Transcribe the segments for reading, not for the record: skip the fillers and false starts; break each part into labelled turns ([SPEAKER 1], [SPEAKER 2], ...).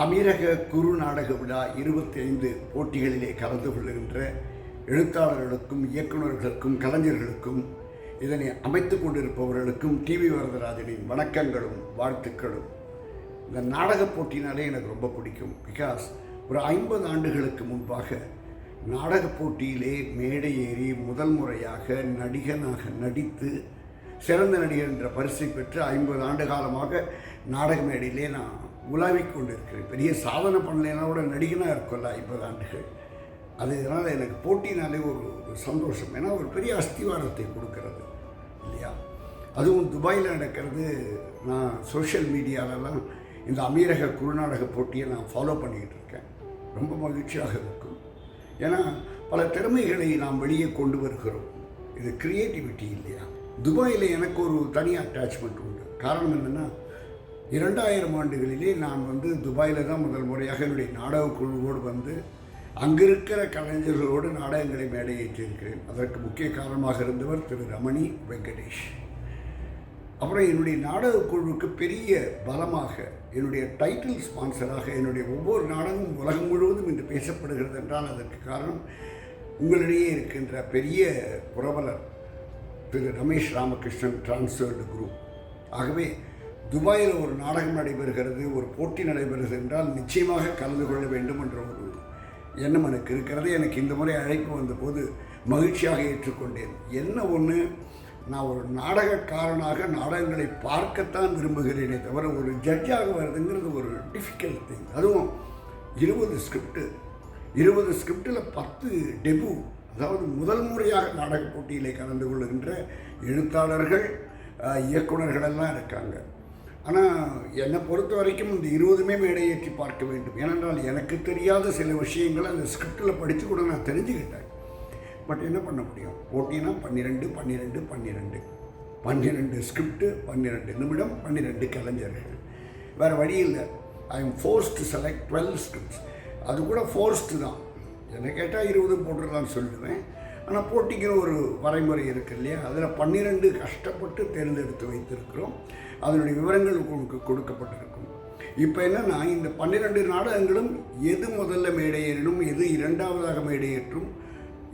[SPEAKER 1] அமீரக குறு நாடக விழா 25 போட்டிகளிலே கலந்து கொள்கின்ற எழுத்தாளர்களுக்கும் இயக்குநர்களுக்கும் கலைஞர்களுக்கும் இதனை அமைத்துக் கொண்டிருப்பவர்களுக்கும் டிவி வரதராஜனின் வணக்கங்களும் வாழ்த்துக்களும். இந்த நாடக போட்டினாலே எனக்கு ரொம்ப பிடிக்கும். பிகாஸ் ஒரு 50 ஆண்டுகளுக்கு முன்பாக நாடக போட்டியிலே மேடை ஏறி முதல் முறையாக நடிகனாக நடித்து சிறந்த நடிகர் என்ற பரிசை பெற்று 50 ஆண்டு காலமாக நாடக மேடையிலே நான் உலாவிக் கொண்டிருக்கிறேன். பெரிய சாதனை பண்ணலைன்னா கூட நடிகனாக இருக்கும்ல 50 ஆண்டுகள். அது இதனால் எனக்கு போட்டினாலே ஒரு சந்தோஷம். ஏன்னா ஒரு பெரிய அஸ்திவாரத்தை கொடுக்கறது இல்லையா. அதுவும் துபாயில் நடக்கிறது. நான் சோஷியல் மீடியாலெலாம் இந்த அமீரக குறுநாடக போட்டியை நான் ஃபாலோ பண்ணிக்கிட்டு இருக்கேன். ரொம்ப மகிழ்ச்சியாக இருக்கும். ஏன்னா பல திறமைகளை நாம் வெளியே கொண்டு வருகிறோம். இது கிரியேட்டிவிட்டி இல்லையா. துபாயில் எனக்கு ஒரு தனி அட்டாச்மெண்ட் உண்டு. காரணம் என்னென்னா 2000 ஆண்டுகளிலே நான் துபாயில் தான் முதல் முறையாக என்னுடைய நாடக குழுவோடு அங்கே இருக்கிற கலைஞர்களோடு நாடகங்களை மேடையேற்றிருக்கிறேன். அதற்கு முக்கிய காரணமாக இருந்தவர் திரு ரமணி வெங்கடேஷ். அப்புறம் என்னுடைய நாடக குழுவுக்கு பெரிய பலமாக என்னுடைய டைட்டில் ஸ்பான்சராக என்னுடைய ஒவ்வொரு நாடகமும் உலகம் முழுவதும் இன்று பேசப்படுகிறது என்றால் அதற்கு காரணம் உங்களிடையே இருக்கின்ற பெரிய புரவலர் திரு ரமேஷ் ராமகிருஷ்ணன் டிரான்ஸ்ஃபர்டு குரூப். ஆகவே துபாயில் ஒரு நாடகம் நடைபெறுகிறது, ஒரு போட்டி நடைபெறுகிறது என்றால் நிச்சயமாக கலந்து கொள்ள வேண்டும் என்ற ஒரு எண்ணம் எனக்கு இருக்கிறது. எனக்கு இந்த முறை அழைப்பு வந்தபோது மகிழ்ச்சியாக ஏற்றுக்கொண்டேன். என்ன ஒன்று, நான் ஒரு நாடகக்காரனாக நாடகங்களை பார்க்கத்தான் விரும்புகிறேனே தவிர ஒரு ஜட்ஜாக வருதுங்கிறது ஒரு டிஃபிகல்ட் திங். அதுவும் 20 ஸ்கிரிப்டில் 10 டெபு, அதாவது முதல் முறையாக நாடக போட்டியிலே கலந்து கொள்ளுகின்ற எழுத்தாளர்கள் இயக்குநர்களெல்லாம் இருக்காங்க. ஆனால் என்னை பொறுத்த வரைக்கும் இந்த 20மே மேடையேற்றி பார்க்க வேண்டும். ஏனென்றால் எனக்கு தெரியாத சில விஷயங்களை அந்த ஸ்கிரிப்டில் படித்து கூட நான் தெரிஞ்சுக்கிட்டேன். பட் என்ன பண்ண முடியும், போட்டினா 12 ஸ்கிரிப்டு, 12 நிமிடம், 12 கலைஞர்கள். வேறு வழி இல்லை. I am forced to select 12 scripts. அது கூட ஃபோர்ஸ்டு தான். என்னை கேட்டால் 20 போட்டுடலான்னு சொல்லுவேன். ஆனால் போட்டிக்கு ஒரு வரைமுறை இருக்குது இல்லையா. அதில் 12 கஷ்டப்பட்டு தேர்ந்தெடுத்து வைத்திருக்கிறோம். அதனுடைய விவரங்கள் உங்களுக்கு கொடுக்கப்பட்டிருக்கும். இப்போ என்னென்னா, இந்த 12 நாடகங்களும் எது முதல்ல மேடையேறிடும், எது இரண்டாவதாக மேடையேற்றும்,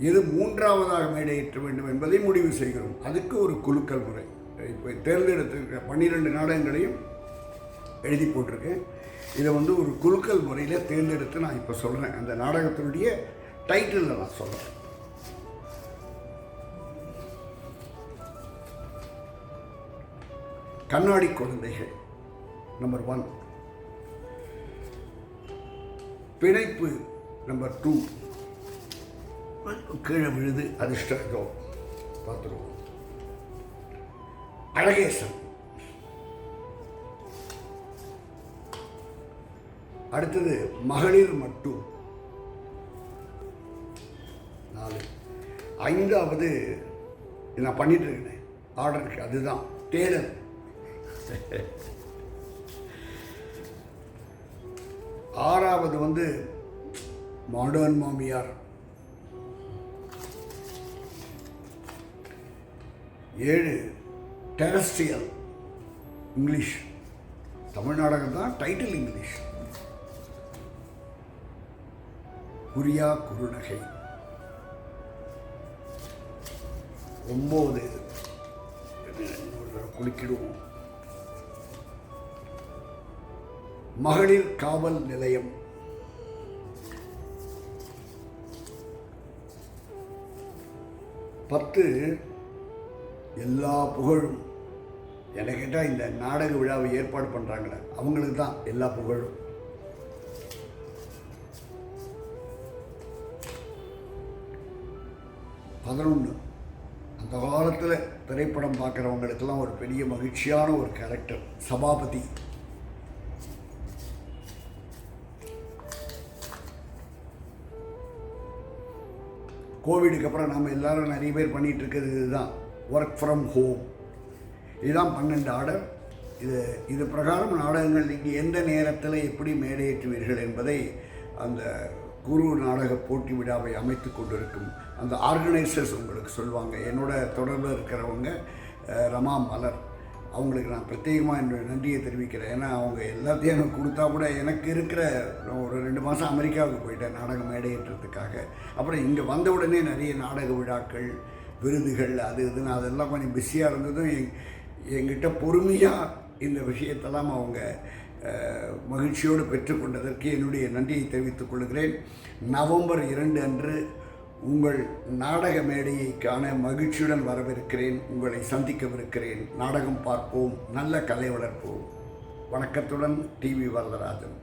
[SPEAKER 1] எது மூன்றாவதாக மேடையேற்ற வேண்டும் என்பதை முடிவு செய்கிறோம். அதுக்கு ஒரு குலுக்கல் முறை. இப்போ தேர்ந்தெடுத்திருக்கிற 12 நாடகங்களையும் எழுதி போட்டிருக்கேன். இதை ஒரு குலுக்கல் முறையில் தேர்ந்தெடுத்து நான் இப்போ சொல்கிறேன். அந்த நாடகத்தினுடைய டைட்டிலில் நான் சொல்கிறேன். கண்ணாடி குழந்தைகள் நம்பர் 1, பிணைப்பு நம்பர் 2, கீழே விழுது அதிர்ஷ்டோ பார்த்துருவோம், அழகேசன், அடுத்தது மகளிர் மட்டும் 4, 5வது நான் பண்ணிட்டு இருக்கேன் ஆர்டருக்கு, அதுதான் டேலர். 6வது மாடர்ன் மாமியார். 7 டெரஸ்ட்ரியல், இங்கிலீஷ், தமிழ் நாடகம் தான், டைட்டில் இங்கிலீஷ். குறியா குறுநகை. 9 குளிக்கிடுவோம், மகளிர் காவல் நிலையம். 10 எல்லா புகழும். என்னை கேட்டால் இந்த நாடக விழாவை ஏற்பாடு பண்ணுறாங்களே அவங்களுக்கு தான் எல்லா புகழும். 11 அந்த காலத்தில் திரைப்படம் பார்க்குறவங்களுக்கெல்லாம் ஒரு பெரிய மகிழ்ச்சியான ஒரு கேரக்டர், சபாபதி. கோவிடுக்கு அப்புறம் நாம் எல்லோரும் நிறைய பேர் பண்ணிகிட்டு இருக்கிறது இதுதான், ஒர்க் ஃப்ரம் ஹோம். இதுதான் 12 ஆர்டர். இது பிரகாரம் நாடகங்கள் நீங்கள் எந்த நேரத்தில் எப்படி மேடையேற்றுவீர்கள் என்பதை அந்த குரு நாடக போட்டி விழாவை அமைத்து கொண்டிருக்கும் அந்த ஆர்கனைசர்ஸ் உங்களுக்கு சொல்லுவாங்க. என்னோட தொடர்பில் இருக்கிறவங்க ரமா மலர், அவங்களுக்கு நான் பிரத்யேகமாக என்னுடைய நன்றியை தெரிவிக்கிறேன். ஏன்னா அவங்க எல்லாத்தையும் எனக்கு கொடுத்தா கூட எனக்கு இருக்கிற ஒரு 2 மாதம் அமெரிக்காவுக்கு போயிட்டேன் நாடக மேடையேற்றத்துக்காக. அப்புறம் இங்கே வந்த உடனே நிறைய நாடக விழாக்கள், விருதுகள், அது இதுன்னு அதெல்லாம் கொஞ்சம் பிஸியாக இருந்ததும் என்கிட்ட பொறுமையாக இந்த விஷயத்தெல்லாம் அவங்க மகிழ்ச்சியோடு பெற்றுக்கொண்டதற்கு என்னுடைய நன்றியை தெரிவித்துக் கொள்கிறேன். நவம்பர் 2 அன்று உங்கள் நாடக மேடையை காண மகிழ்ச்சியுடன் வரவிருக்கிறேன். உங்களை சந்திக்கவிருக்கிறேன். நாடகம் பார்ப்போம், நல்ல கலை வளர்ப்போம். வணக்கத்துடன் டிவி வரதராஜன்.